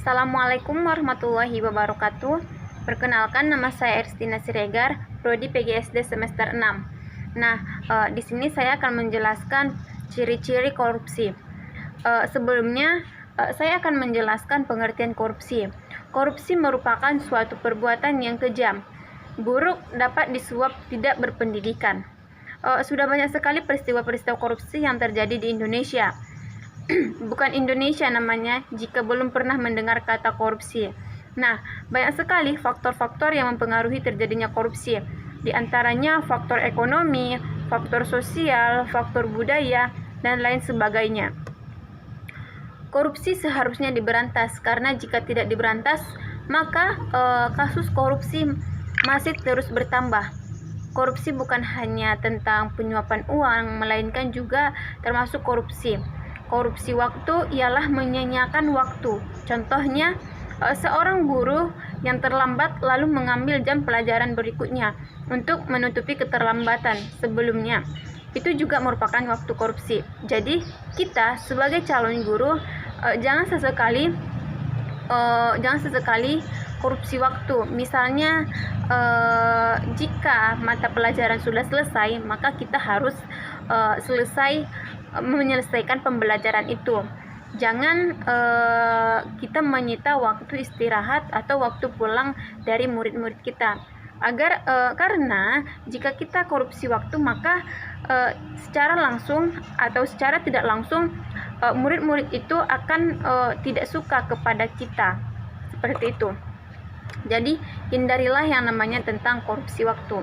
Assalamualaikum warahmatullahi wabarakatuh. Perkenalkan, nama saya Erstina Siregar, Prodi PGSD semester 6. Di sini saya akan menjelaskan ciri-ciri korupsi. Sebelumnya, saya akan menjelaskan pengertian korupsi. Korupsi merupakan suatu perbuatan yang kejam, buruk, dapat disuap, tidak berpendidikan. Sudah banyak sekali peristiwa-peristiwa korupsi yang terjadi di Indonesia. Bukan Indonesia namanya jika belum pernah mendengar kata korupsi. Banyak sekali faktor-faktor yang mempengaruhi terjadinya korupsi. Di antaranya faktor ekonomi, faktor sosial, faktor budaya, dan lain sebagainya. Korupsi seharusnya diberantas, karena jika tidak diberantas, maka kasus korupsi masih terus bertambah. Korupsi bukan hanya tentang penyuapan uang, melainkan juga termasuk korupsi. Korupsi waktu ialah menyanyiakan waktu. Contohnya, seorang guru yang terlambat lalu mengambil jam pelajaran berikutnya untuk menutupi keterlambatan sebelumnya. Itu juga merupakan waktu korupsi. Jadi, kita sebagai calon guru jangan sesekali korupsi waktu. Misalnya, jika mata pelajaran sudah selesai, maka kita harus menyelesaikan pembelajaran itu. Jangan kita menyita waktu istirahat atau waktu pulang dari murid-murid kita. Karena jika kita korupsi waktu, maka secara langsung atau secara tidak langsung murid-murid itu akan tidak suka kepada kita. Seperti itu. Jadi, hindarilah yang namanya tentang korupsi waktu.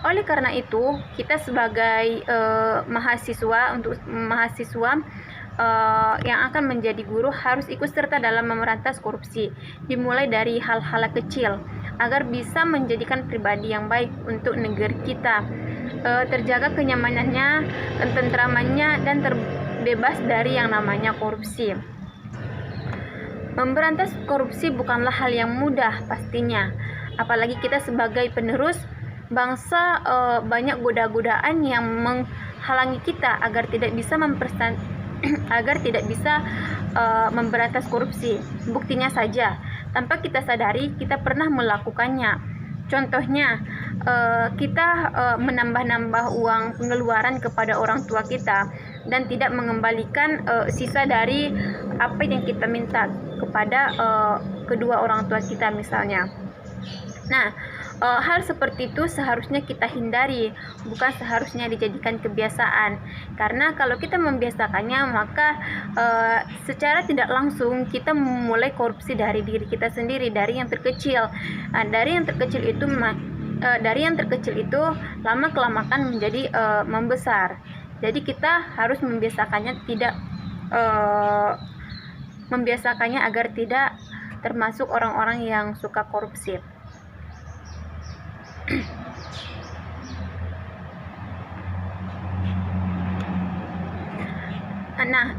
Oleh karena itu, kita sebagai mahasiswa yang akan menjadi guru harus ikut serta dalam memberantas korupsi, dimulai dari hal-hal kecil agar bisa menjadikan pribadi yang baik untuk negeri kita, terjaga kenyamanannya, ketentramannya, dan terbebas dari yang namanya korupsi. Memberantas korupsi bukanlah hal yang mudah pastinya, apalagi kita sebagai penerus bangsa. Banyak goda-godaan yang menghalangi kita agar tidak bisa memberantas korupsi. Buktinya saja, tanpa kita sadari kita pernah melakukannya. Contohnya, kita menambah-nambah uang pengeluaran kepada orang tua kita dan tidak mengembalikan sisa dari apa yang kita minta kepada kedua orang tua kita misalnya. Hal seperti itu seharusnya kita hindari, bukan seharusnya dijadikan kebiasaan. Karena kalau kita membiasakannya, maka secara tidak langsung kita memulai korupsi dari diri kita sendiri, dari yang terkecil. Dari yang terkecil itu lama-kelamaan menjadi membesar. Jadi kita harus membiasakannya agar tidak termasuk orang-orang yang suka korupsi.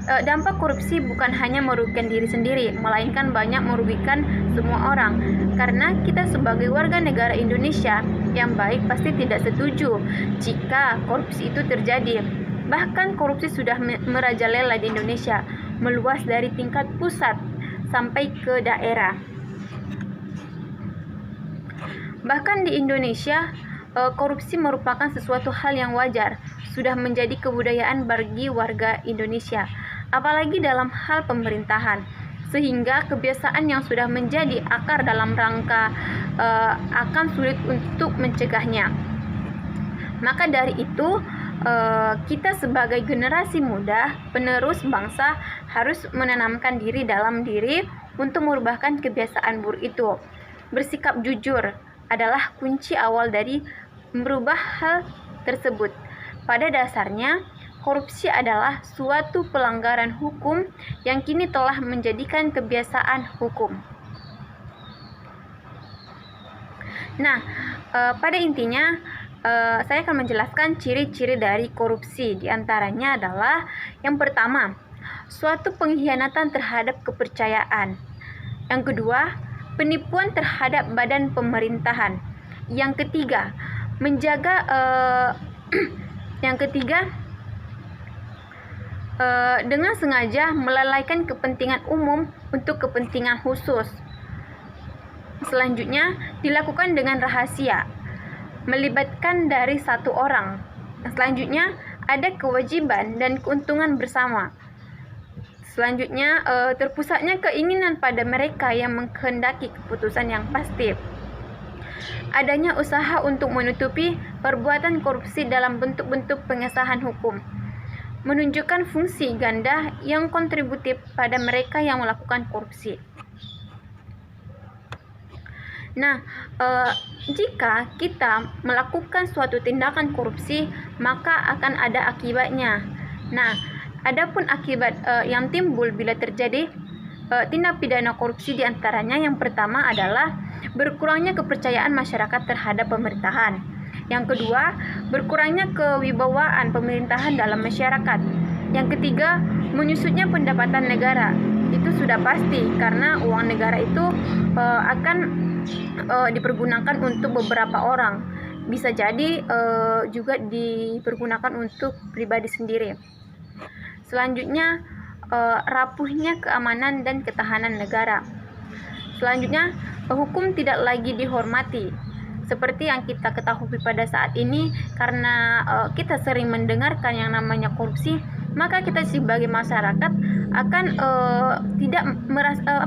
Dampak korupsi bukan hanya merugikan diri sendiri, melainkan banyak merugikan semua orang. Karena kita sebagai warga negara Indonesia yang baik pasti tidak setuju jika korupsi itu terjadi. Bahkan korupsi sudah merajalela di Indonesia, meluas dari tingkat pusat sampai ke daerah. Bahkan di Indonesia, korupsi merupakan sesuatu hal yang wajar, sudah menjadi kebudayaan bagi warga Indonesia, apalagi dalam hal pemerintahan, sehingga kebiasaan yang sudah menjadi akar dalam rangka akan sulit untuk mencegahnya. Maka dari itu, kita sebagai generasi muda, penerus bangsa, harus menanamkan diri dalam diri untuk merubahkan kebiasaan buruk itu. Bersikap jujur adalah kunci awal dari merubah hal tersebut. Pada dasarnya, korupsi adalah suatu pelanggaran hukum yang kini telah menjadikan kebiasaan hukum. Pada intinya, saya akan menjelaskan ciri-ciri dari korupsi. Di antaranya adalah yang pertama, suatu pengkhianatan terhadap kepercayaan. Yang kedua, penipuan terhadap badan pemerintahan. Yang ketiga, dengan sengaja melalaikan kepentingan umum untuk kepentingan khusus. Selanjutnya, dilakukan dengan rahasia, melibatkan dari satu orang. Selanjutnya, ada kewajiban dan keuntungan bersama. Selanjutnya, terpusatnya keinginan pada mereka yang menghendaki keputusan yang pasti. Adanya usaha untuk menutupi perbuatan korupsi dalam bentuk-bentuk pengesahan hukum, menunjukkan fungsi ganda yang kontributif pada mereka yang melakukan korupsi. Nah, jika kita melakukan suatu tindakan korupsi, maka akan ada akibatnya. Nah, adapun akibat yang timbul bila terjadi tindak pidana korupsi diantaranya yang pertama adalah berkurangnya kepercayaan masyarakat terhadap pemerintahan. Yang kedua, berkurangnya kewibawaan pemerintahan dalam masyarakat. Yang ketiga, menyusutnya pendapatan negara. Itu sudah pasti karena uang negara itu akan dipergunakan untuk beberapa orang. Bisa jadi juga dipergunakan untuk pribadi sendiri. Selanjutnya, rapuhnya keamanan dan ketahanan negara. Selanjutnya, hukum tidak lagi dihormati. Seperti yang kita ketahui pada saat ini, karena kita sering mendengarkan yang namanya korupsi, maka kita sebagai masyarakat akan tidak merasa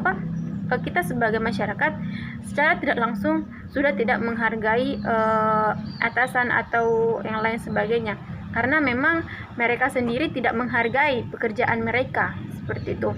kita sebagai masyarakat secara tidak langsung sudah tidak menghargai atasan atau yang lain sebagainya, karena memang mereka sendiri tidak menghargai pekerjaan mereka seperti itu.